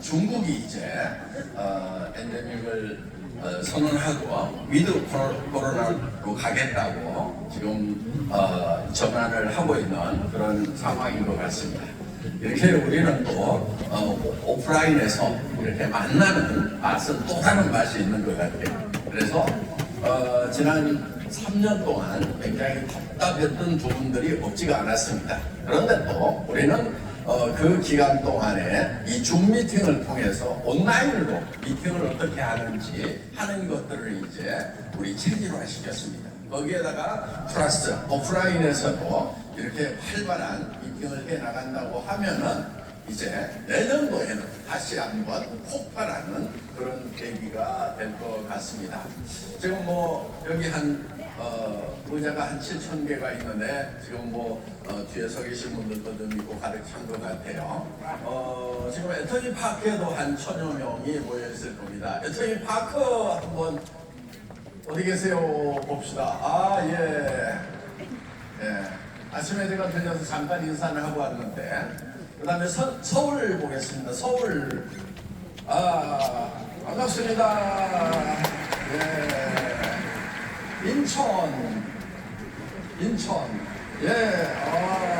중국이 이제 엔데믹을 선언하고 위드 코로나로 가겠다고 지금 전환을 하고 있는 그런 상황인 것 같습니다. 이렇게 우리는 또 오프라인에서 이렇게 만나는 맛은 또 다른 맛이 있는 것 같아요. 그래서 지난 3년 동안 굉장히 답답했던 부분들이 없지가 않았습니다. 그런데 또 우리는 그 기간 동안에 이 줌 미팅을 통해서 온라인으로 미팅을 어떻게 하는지 하는 것들을 이제 우리 체계화 시켰습니다. 거기에다가 플러스 오프라인에서도 이렇게 활발한 미팅을 해 나간다고 하면은 이제 내년도에는 다시 한번 폭발하는 그런 계기가 될 것 같습니다. 지금 뭐 여기 의자가 한 7,000개가 있는데 지금 뒤에 서 계신 분들도 좀 있고 가득 찬 것 같아요. 지금 애터니 파크에도 한 1,000여 명이 모여 있을 겁니다. 애터니 파크 한번 어디 계세요? 봅시다. 예. 아침에 제가 들려서 잠깐 인사를 하고 왔는데, 그 다음에 서울 보겠습니다. 서울. 반갑습니다. 인천.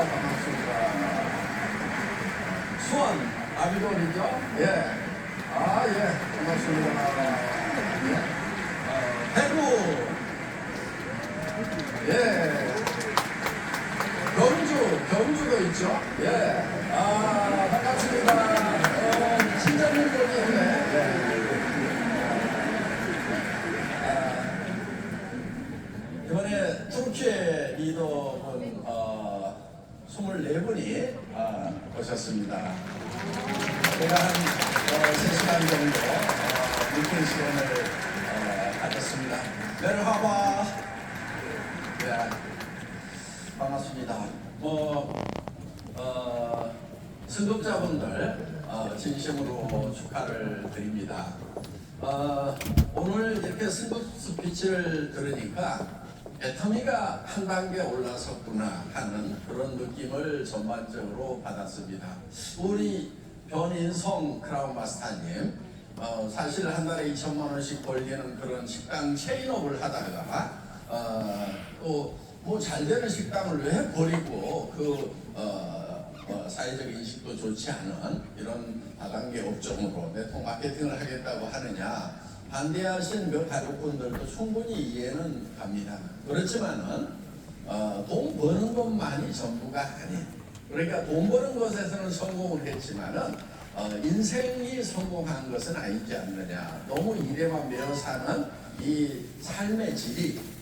반갑습니다. 수원. 아비돌이죠? 반갑습니다. 대구. 경주도 있죠? 반갑습니다. 친정분들이 있네. 이번에 투르키의 리더분 24분이 오셨습니다. 제가 한 3시간 정도 미팅 시간을 가졌습니다. 메르하바. 반갑습니다. 승급자분들 진심으로 축하를 드립니다. 오늘 이렇게 승급 스피치를 들으니까 애터미가 한 단계 올라섰구나 하는 그런 느낌을 전반적으로 받았습니다. 우리 변인성 크라운 마스터님, 사실 한 달에 2천만 원씩 벌리는 그런 식당 체인업을 하다가 또 뭐 잘 되는 식당을 왜 버리고 사회적 인식도 좋지 않은 이런 다단계 업종으로 네트워크 마케팅을 하겠다고 하느냐 반대하신 몇 가족분들도 충분히 이해는 갑니다. 그렇지만은 돈 버는 것만이 전부가 아닌, 그러니까 돈 버는 것에서는 성공을 했지만은 인생이 성공한 것은 아니지 않느냐. 너무 일에만 매여 사는 이 삶의 질이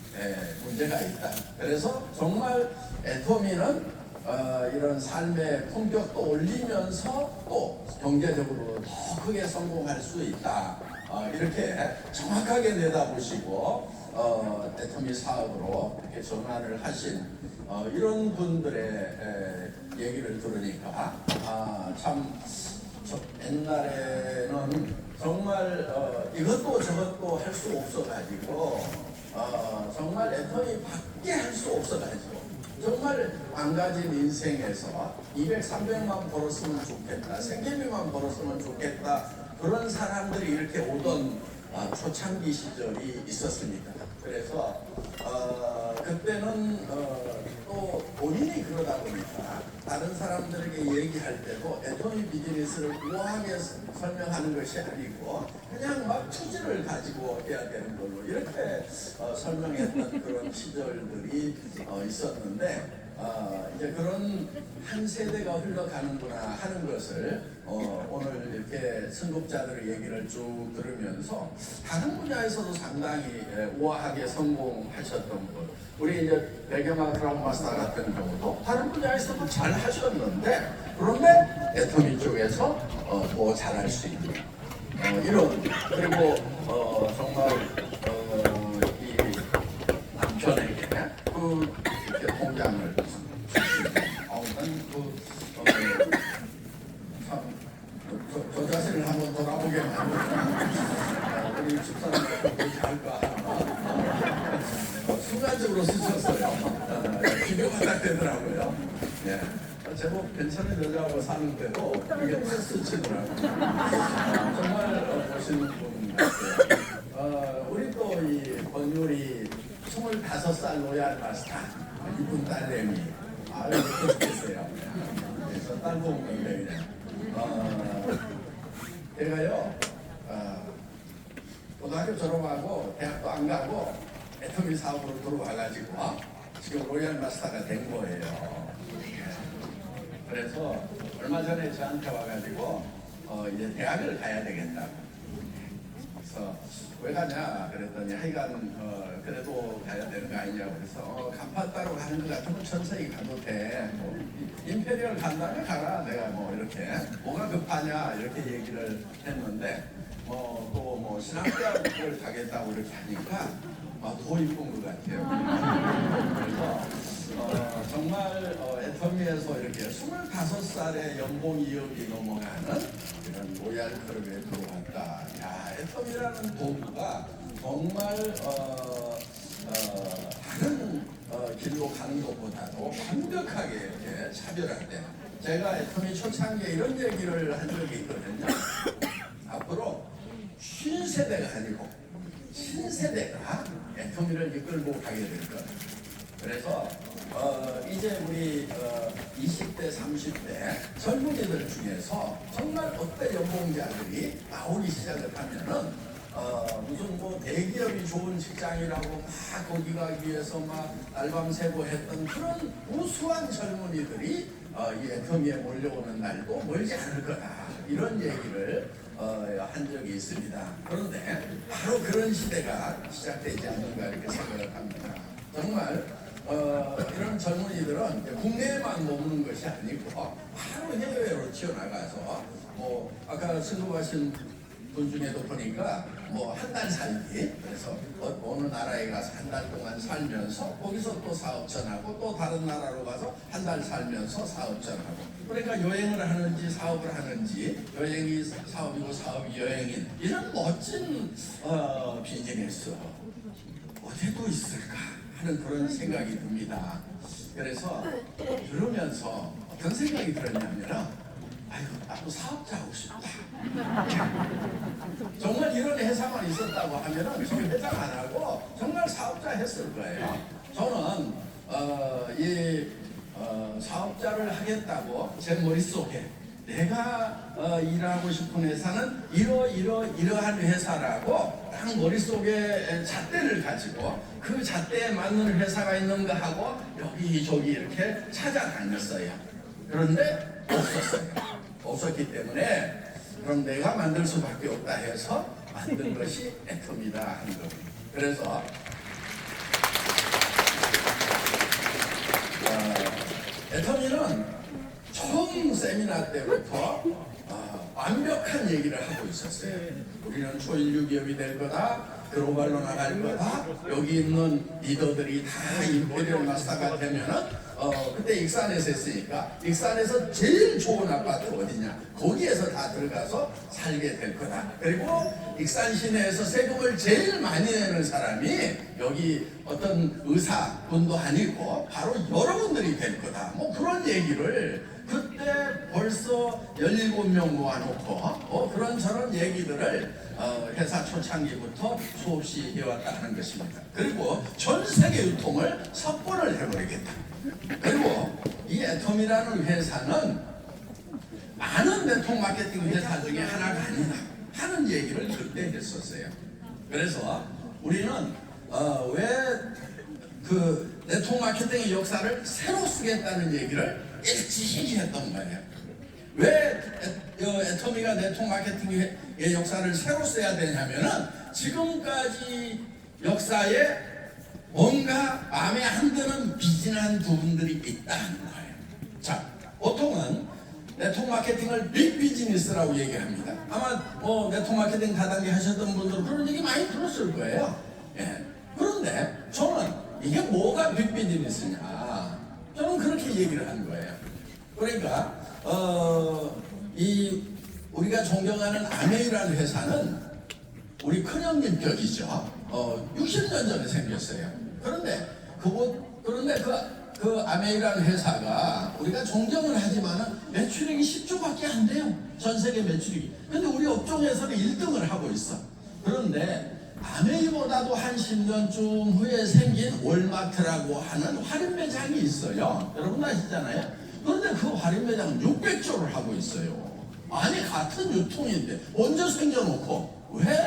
문제가 있다. 그래서 정말 애터미는 이런 삶의 품격도 올리면서 또 경제적으로 더 크게 성공할 수 있다. 이렇게 정확하게 내다보시고 애터미 사업으로 이렇게 전환을 하신 이런 분들의 얘기를 들으니까 참 옛날에는 정말 이것도 저것도 할 수 없어가지고 정말 애터미 밖에 할 수 없어가지고 정말 망가진 인생에서 200, 300만 벌었으면 좋겠다, 생계비만 벌었으면 좋겠다, 그런 사람들이 이렇게 오던 초창기 시절이 있었습니다. 그래서 그때는 또 본인이 그러다 보니까 다른 사람들에게 얘기할 때도 애터미 비즈니스를 우아하게 설명하는 것이 아니고 그냥 막 투지를 가지고 해야 되는 걸로 이렇게 설명했던 그런 시절들이 있었는데 이제 그런 한 세대가 흘러가는구나 하는 것을 오늘 이렇게 승급자들의 얘기를 쭉 들으면서 다른 분야에서도 상당히 우아하게 성공하셨던 분, 우리 이제 백여마 크라운 마스터 같은 경우도 다른 분야에서도 잘 하셨는데 그런데 애터미 쪽에서 더 잘할 수 있는 이런, 그리고 정말 이 남편에게 이렇게 통장을 저 자신을 한번 돌아보게 만들고 우리 집사람도 그렇게 할까 순간적으로 스쳤어요. 비교가 딱 되더라고요. 제법 괜찮은 여자하고 사는데도 이게 탁 스치더라고요. 정말 멋있는 분 같아요. 우리 또 이 권율이 25살 로얄 마스터 이쁜 딸내미 이렇게 좋겠어요. 그래서 딸도 없는데 그냥 제가요 고등학교 졸업하고 대학도 안 가고 애터미 사업으로 들어와가지고 지금 로얄 마스터가 된 거예요. 그래서 얼마 전에 저한테 와가지고 이제 대학을 가야 되겠다고. 그래서 왜 가냐 그랬더니 하여간 그래도 가야 되는 거 아니냐고. 그래서 간판 따로 가는 것 같으면 천천히 가도 돼. 뭐, 임페리얼 간다면 가라. 내가 뭐 이렇게 뭐가 급하냐 이렇게 얘기를 했는데 또 뭐 신학대학을 가겠다고 이렇게 하니까 더 이쁜 것 같아요. 그래서 정말 애터미에서 이렇게 25살의 연봉 2억이 넘어가는 이런 로얄 클럽에 들어왔다. 야, 애터미라는 도구가 정말 다른 길로 가는 것보다도 완벽하게 이렇게 차별화돼. 제가 애터미 초창기에 이런 얘기를 한 적이 있거든요. 앞으로 신세대가 아니고 신세대가 애터미를 이끌고 가게 될 거예요. 그래서 이제 우리 20대, 30대 젊은이들 중에서 정말 어때 연봉자들이 나오기 시작을 하면은 무슨 뭐 대기업이 좋은 직장이라고 막 거기 가기 위해서 막 날밤새고 했던 그런 우수한 젊은이들이 이 애터미에 몰려오는 날도 멀지 않을 거다. 이런 얘기를 한 적이 있습니다. 그런데 바로 그런 시대가 시작되지 않는가 이렇게 생각을 합니다. 정말 이런 젊은이들은 국내에만 머무는 것이 아니고 바로 해외로 튀어나가서 뭐 아까 승급하신 분 중에도 보니까 뭐 한 달 살기, 그래서 어느 나라에 가서 한 달 동안 살면서 거기서 또 사업전하고 또 다른 나라로 가서 한 달 살면서 사업전하고, 그러니까 여행을 하는지 사업을 하는지, 여행이 사업이고 사업이 여행인 이런 멋진 비즈니스 어디도 있을까 하는 그런 생각이 듭니다. 그래서 들으면서 어떤 생각이 들었냐면, 아이고 나도 사업자 하고 싶다. 정말 이런 회사만 있었다고 하면은 지금 회장 안 하고 정말 사업자 했을 거예요. 저는 사업자를 하겠다고 제 머릿속에 내가 일하고 싶은 회사는 이러한 회사라고 딱 머릿속에 잣대를 가지고 그 잣대에 맞는 회사가 있는가 하고 여기저기 이렇게 찾아다녔어요. 그런데 없었어요. 없었기 때문에 그럼 내가 만들 수밖에 없다 해서 만든 것이 애터미다 하는 겁니다. 그래서 애터미는 처음 세미나 때부터 완벽한 얘기를 하고 있었어요. 우리는 초인류 기업이 될 거다, 글로벌로 나갈 거다, 여기 있는 리더들이 다 임페리얼 마스터가 되면은 그때 익산에서 했으니까 익산에서 제일 좋은 아파트 어디냐, 거기에서 다 들어가서 살게 될 거다. 그리고 익산 시내에서 세금을 제일 많이 내는 사람이 여기 어떤 의사분도 아니고 바로 여러분들이 될 거다. 뭐 그런 얘기를 그때 벌써 17명 모아놓고 그런 저런 얘기들을 회사 초창기부터 수없이 해왔다 하는 것입니다. 그리고 전 세계 유통을 석권을 해버리겠다. 그리고 이 애터미라는 회사는 많은 네트워크 마케팅 회사 중에 하나가 아니다 하는 얘기를 그때 했었어요. 그래서 우리는 왜 그 네트워크 마케팅의 역사를 새로 쓰겠다는 얘기를 일찍이 했던 거예요. 왜 애터미가 네트워크 마케팅의 역사를 새로 써야 되냐면은 지금까지 역사에 뭔가 마음에 안 드는 비진한 부분들이 있다는 거예요. 자, 보통은 네트워크 마케팅을 빅 비즈니스라고 얘기합니다. 아마 뭐 네트워크 마케팅 다단계 하셨던 분들은 그런 얘기 많이 들었을 거예요. 예. 그런데 저는 이게 뭐가 빅 비즈니스냐, 저는 그렇게 얘기를 한 거예요. 그러니까 우리가 존경하는 아메이라는 회사는 우리 큰형님 격이죠. 60년 전에 생겼어요. 그런데 그 그 아메이라는 회사가 우리가 존경을 하지만은 매출액이 10조밖에 안 돼요. 전 세계 매출액이. 근데 우리 업종에서는 1등을 하고 있어. 그런데 아메이보다도 한 10년쯤 후에 생긴 월마트라고 하는 할인 매장이 있어요. 여러분 아시잖아요. 그런데 그 할인 매장은 600조를 하고 있어요. 아니 같은 유통인데 먼저 생겨놓고 왜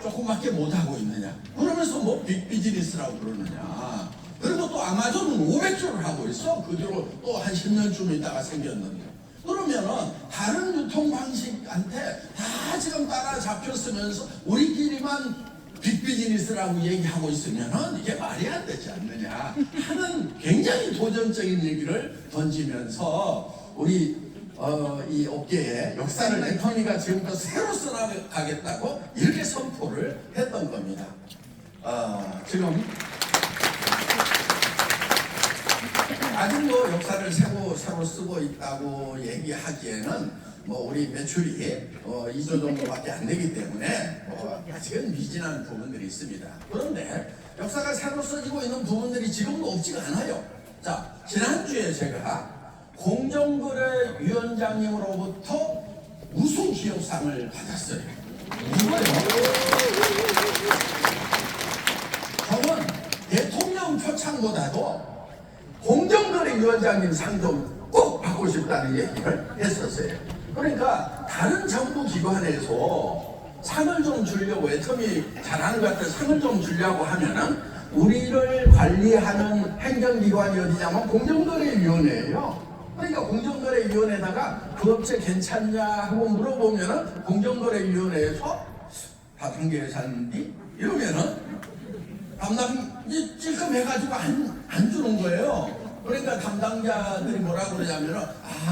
조그맣게 못하고 있느냐. 그러면서 뭐 빅비즈니스라고 그러느냐. 그리고 또 아마존은 500조를 하고 있어. 그 뒤로 또 한 10년쯤 있다가 생겼는데. 그러면은 다른 유통 방식한테 다 지금 따라잡혔으면서 우리끼리만 빅비즈니스라고 얘기하고 있으면은 이게 말이 안 되지 않느냐 하는 굉장히 도전적인 얘기를 던지면서 우리 이 업계의 역사를 앤토니가 지금부터 새로 써나가겠다고 이렇게 선포를 했던 겁니다. 지금 아직 뭐 역사를 새로 쓰고 있다고 얘기하기에는 뭐 우리 매출이 2조 정도밖에 안 되기 때문에 아직은 미진한 부분들이 있습니다. 그런데 역사가 새로 써지고 있는 부분들이 지금도 없지가 않아요. 자, 지난주에 제가 공정거래위원장님으로부터 우수 기업상을 받았어요. 이거요. 저는 대통령 표창보다도 공정거래위원장님 상 좀 꼭 받고 싶다는 얘기를 했었어요. 그러니까 다른 정부 기관에서 상을 좀 주려고, 애터미 잘하는 것 같아 상을 좀 주려고 하면은 우리를 관리하는 행정기관이 어디냐면 공정거래위원회예요. 그러니까 공정거래위원회에다가 그 업체 괜찮냐 하고 물어보면은 공정거래위원회에서 다단계 회사인데 이러면은 담당이 찔끔해가지고 안 주는 거예요. 그러니까 담당자들이 뭐라고 그러냐면은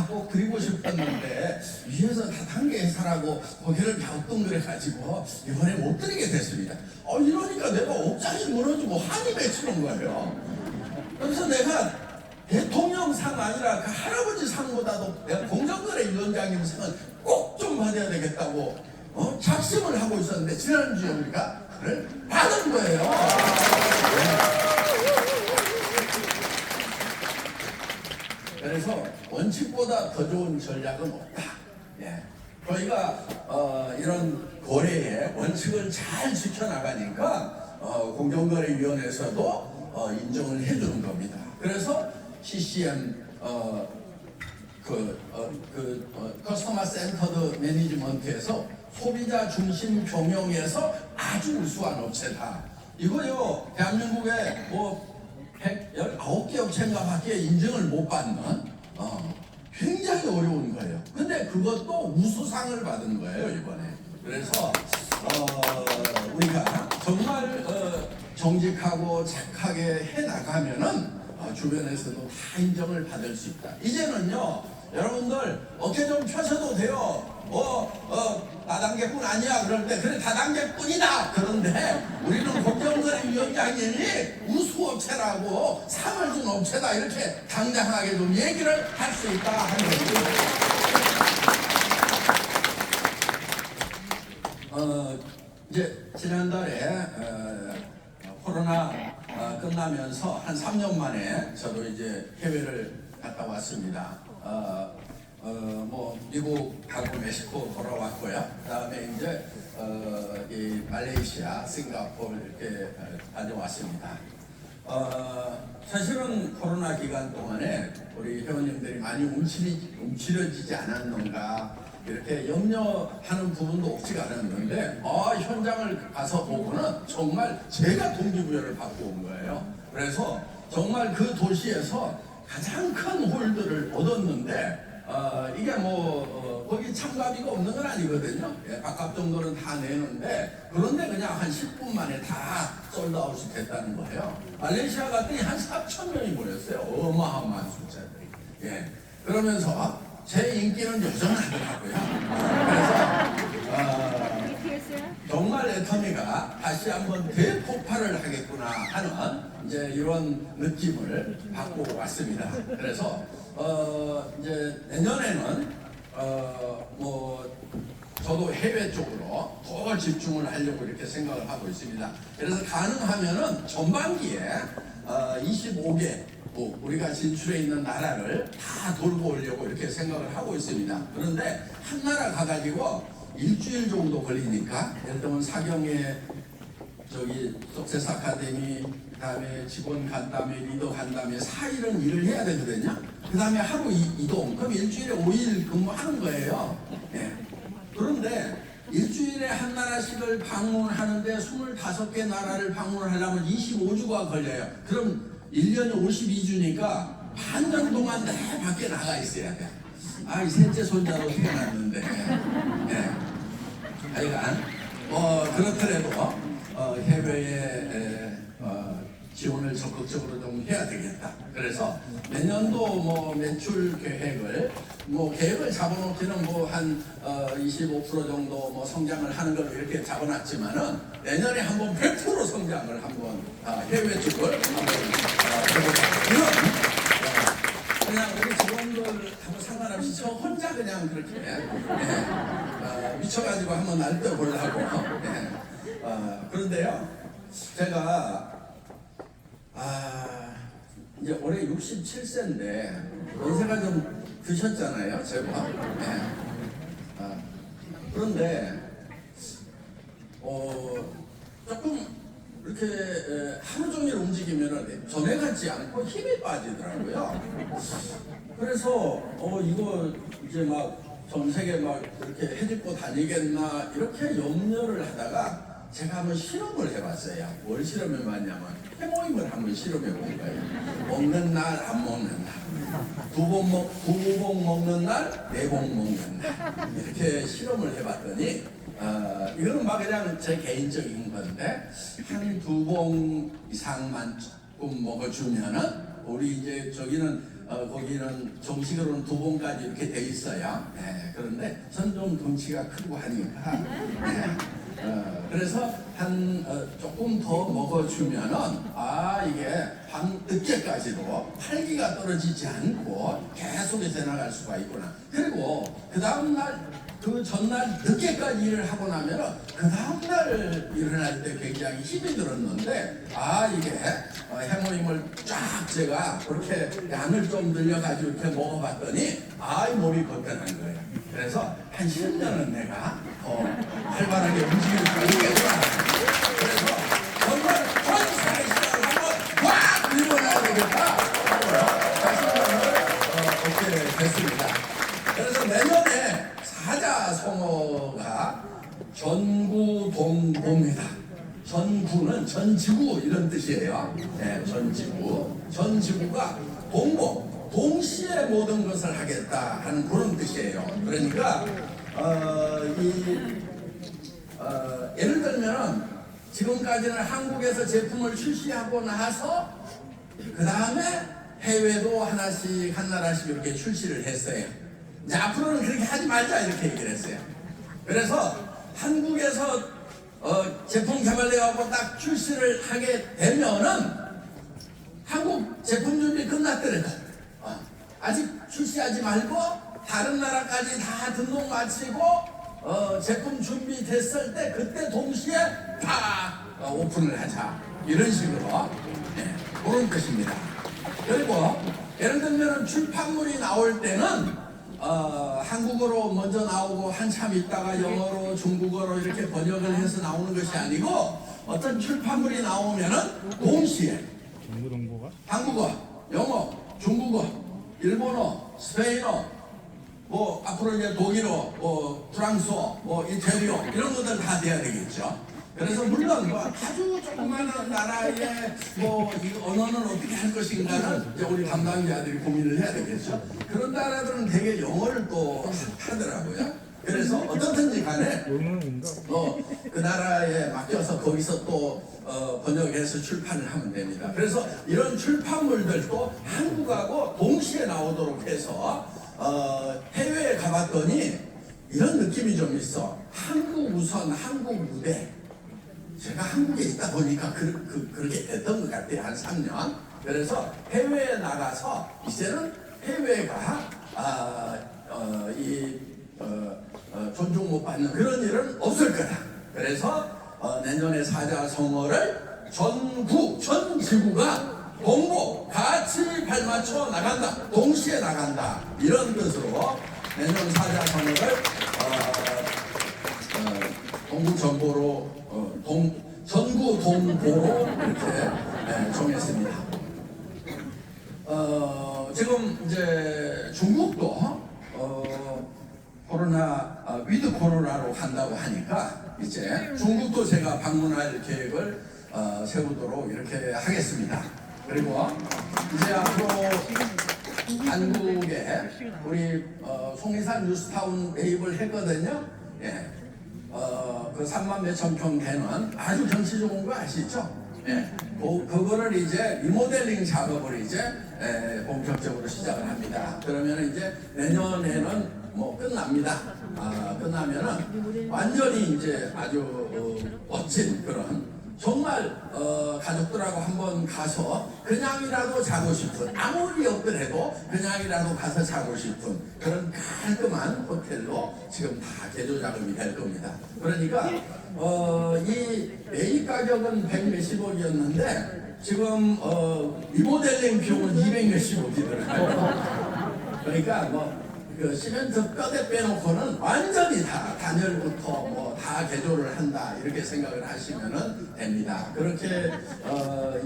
꼭 드리고 싶었는데 위에서 다단계 회사라고 거기를 갸우뚱 그래가지고 이번에 못 드리게 됐습니다. 이러니까 내가 업장이 무너지고 한이 맺히는 거예요. 그래서 내가 대통령 상 아니라 그 할아버지 상보다도 내가 공정거래위원장님 상은 꼭 좀 받아야 되겠다고 작심을 하고 있었는데 지난주에 우리가 그걸 받은 거예요. 그래서 원칙보다 더 좋은 전략은 없다. 저희가 이런 거래의 원칙을 잘 지켜나가니까 공정거래위원회에서도 인정을 해주는 겁니다. 그래서 CCM 커스터머 센터드 매니지먼트에서 소비자 중심 경영에서 아주 우수한 업체다. 이거요 대한민국에 뭐 119개 업체인가 밖에 인정을 못 받는 굉장히 어려운 거예요. 근데 그것도 우수상을 받은 거예요 이번에. 그래서 우리가 정말 정직하고 착하게 해나가면은 주변에서도 다 인정을 받을 수 있다. 이제는요 여러분들 어깨 좀 펴셔도 돼요. 다단계뿐 아니야 그럴 때 그래 다단계뿐이다. 그런데 우리는 공정거래위원장님이 우수업체라고 상을 준 업체다 이렇게 당당하게 좀 얘기를 할 수 있다 하는 거죠. 이제 지난달에 코로나 끝나면서 한 3년 만에 저도 이제 해외를 갔다 왔습니다. 뭐 미국하고 멕시코 돌아왔고요. 그다음에 이제 이 말레이시아, 싱가포르 이렇게 다녀왔습니다. 사실은 코로나 기간 동안에 우리 회원님들이 많이 움츠려지지 않았는가 이렇게 염려하는 부분도 없지가 않았는데 현장을 가서 보고는 정말 제가 동기부여를 받고 온 거예요. 그래서 정말 그 도시에서 가장 큰 홀들을 얻었는데 이게 뭐 거기 참가비가 없는 건 아니거든요. 밥값 정도는 다 내는데 그런데 그냥 한 10분 만에 다 솔드아웃이 됐다는 거예요. 말레이시아 갔더니 한 4,000명이 모였어요. 어마어마한 숫자들이. 그러면서 제 인기는 여전하더라고요. 그래서 정말 애터미가 다시 한번 대폭발을 하겠구나 하는 이제 이런 느낌을 받고 왔습니다. 그래서 이제 내년에는 뭐 저도 해외 쪽으로 더 집중을 하려고 이렇게 생각을 하고 있습니다. 그래서 가능하면은 전반기에 25개 뭐 우리가 진출해 있는 나라를 다 돌고 오려고 이렇게 생각을 하고 있습니다. 그런데 한 나라 가가지고 일주일 정도 걸리니까, 예를 들면 사경에 저기 석세스 아카데미, 그다음에 직원 간 다음에 리더 간 다음에 4일은 일을 해야 되거든요. 그 다음에 하루 이동, 그럼 일주일에 5일 근무하는 거예요. 예. 그런데 일주일에 한 나라씩을 방문하는데 25개 나라를 방문하려면 25주가 걸려요. 그럼 1년이 52주니까 반년 동안 내 밖에 나가 있어야 돼. 이 셋째 손자로 태어났는데. 예. 하여간 그렇더라도 해외에 지원을 적극적으로 좀 해야 되겠다. 그래서 내년도 뭐 매출 계획을 계획을 잡아놓기는 한 25% 정도 성장을 하는 걸 이렇게 잡아놨지만은 내년에 한번 100% 성장을 한번 해외 쪽을 한번 해보자. 그냥 우리 직원들하고 상관없이 저 혼자 그냥 그렇게 미쳐가지고 한번 날뛰어보려고. 그런데요, 제가 이제 올해 67세인데 연세가 좀 드셨잖아요, 제가. 그런데 조금 이렇게 하루 종일 움직이면 전에 같지 않고 힘이 빠지더라고요. 그래서 이거 이제 전 세계 이렇게 해집고 다니겠나 이렇게 염려를 하다가 제가 한번 실험을 해봤어요. 뭘 실험해봤냐면 해모임을 한번 실험해본 거예요. 먹는 날, 안 먹는 날, 두 봉 먹는 날, 네 봉 먹는 날, 이렇게 실험을 해봤더니 이거는 그냥 제 개인적인 건데 한 2봉 이상만 조금 먹어주면은 우리 이제 거기는 정식으로는 2봉까지 이렇게 돼 있어요. 그런데 전 좀 덩치가 크고 하니까. 그래서 조금 더 먹어주면은 이게 밤 늦게까지도 활기가 떨어지지 않고 계속해서 나갈 수가 있구나. 그리고 그 다음날 그 전날 늦게까지 일을 하고 나면은 그 다음날 일어날 때 굉장히 힘이 들었는데 이게 해모임을 쫙 제가 그렇게 양을 좀 늘려가지고 이렇게 먹어봤더니 이 몸이 건강한 거예요. 그래서 한 10년은 내가 활발하게 움직일 수 있겠구나. 그래서 정말 전 세계 시장을 한번 확 밀어놔야 되겠다. 그렇게 됐습니다. 그래서 내년에 사자성어가 전구동보입니다. 전구는 전지구 이런 뜻이에요. 전지구. 전지구가 동보, 동시에 모든 것을 하겠다 하는 그런 뜻이에요. 그러니까 예를 들면 지금까지는 한국에서 제품을 출시하고 나서 그 다음에 해외도 하나씩 한 나라씩 이렇게 출시를 했어요. 이제 앞으로는 그렇게 하지 말자 이렇게 얘기를 했어요. 그래서 한국에서 제품 개발되어갖고 딱 출시를 하게 되면은 한국 제품 준비 끝났더라도 아직 출시하지 말고 다른 나라까지 다 등록 마치고 제품 준비됐을 때 그때 동시에 다 오픈을 하자 이런 식으로 그런 뜻입니다. 그리고 예를 들면 출판물이 나올 때는 한국어로 먼저 나오고 한참 있다가 영어로 중국어로 이렇게 번역을 해서 나오는 것이 아니고 어떤 출판물이 나오면은 동시에 한국어, 영어, 중국어, 일본어, 스페인어, 앞으로 이제 독일어, 프랑스어, 이태리어 이런 것들 다 돼야 되겠죠. 그래서 물론 아주 조그마한 나라의 이 언어는 어떻게 할 것인가는 이제 우리 담당자들이 고민을 해야 되겠죠. 그런 나라들은 되게 영어를 또 하더라고요. 그래서 어떻든지 간에 그 나라에 맡겨서 거기서 또 번역해서 출판을 하면 됩니다. 그래서 이런 출판물들도 한국하고 동시에 나오도록 해서 해외에 가봤더니 이런 느낌이 좀 있어. 한국 우선 한국 무대. 제가 한국에 있다 보니까 그렇게 됐던 것 같아요. 한 3년. 그래서 해외에 나가서 이제는 해외가 존중 못 받는 그런 일은 없을 거다. 그래서 내년에 사자성어를 전 지구가 동보 같이 발맞춰 나간다, 동시에 나간다, 이런 뜻으로 내년 사자성어를 동구정보로 전구동보로 이렇게 정했습니다. 지금 이제 중국도 코로나 위드 코로나로 간다고 하니까 이제 중국도 제가 방문할 계획을 세우도록 이렇게 하겠습니다. 그리고 이제 앞으로 한국에 우리 송이산 뉴스타운 매입을 했거든요. 예. 그 3만 몇천 평 되는 아주 경치 좋은 거 아시죠? 예. 그거를 이제 리모델링 작업을 이제 본격적으로 시작을 합니다. 그러면 이제 내년에는 뭐 끝납니다. 끝나면은 완전히 이제 아주 멋진 그런 정말 가족들하고 한번 가서 그냥이라도 자고 싶은, 아무리 없더라도 그냥이라도 가서 자고 싶은 그런 깔끔한 호텔로 지금 다 개조 작업이 될 겁니다. 그러니까 이 매입 가격은 100몇십억이었는데 지금 리모델링 비용은 200몇십억이더라고요. 그러니까 그 시멘트 뼈대 빼놓고는 완전히 다 단열부터 뭐 다 개조를 한다, 이렇게 생각을 하시면은 됩니다. 그렇게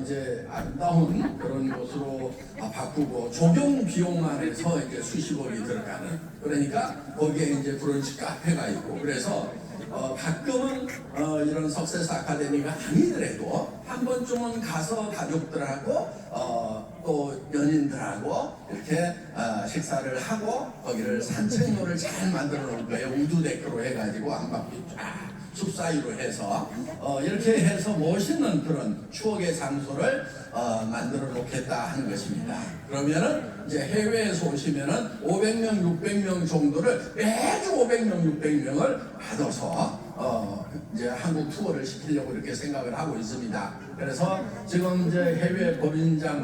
이제 아름다운 그런 곳으로 바꾸고 조경 비용만 해서 이제 수십억이 들어가는, 그러니까 거기에 이제 브런치 카페가 있고, 그래서 가끔은 이런 석세스 아카데미가 아니더라도 한 번쯤은 가서 가족들하고 또 연인들하고 이렇게 식사를 하고 거기를 산책로를 잘 만들어 놓을 거예요. 우드데크로 해가지고 한 바퀴 쫙 숲사이로 해서 이렇게 해서 멋있는 그런 추억의 장소를 만들어 놓겠다 하는 것입니다. 그러면은 이제 해외에서 오시면은 500명, 600명 정도를 매주 500명, 600명을 받아서 이제 한국 투어를 시키려고 이렇게 생각을 하고 있습니다. 그래서 지금 이제 해외 법인장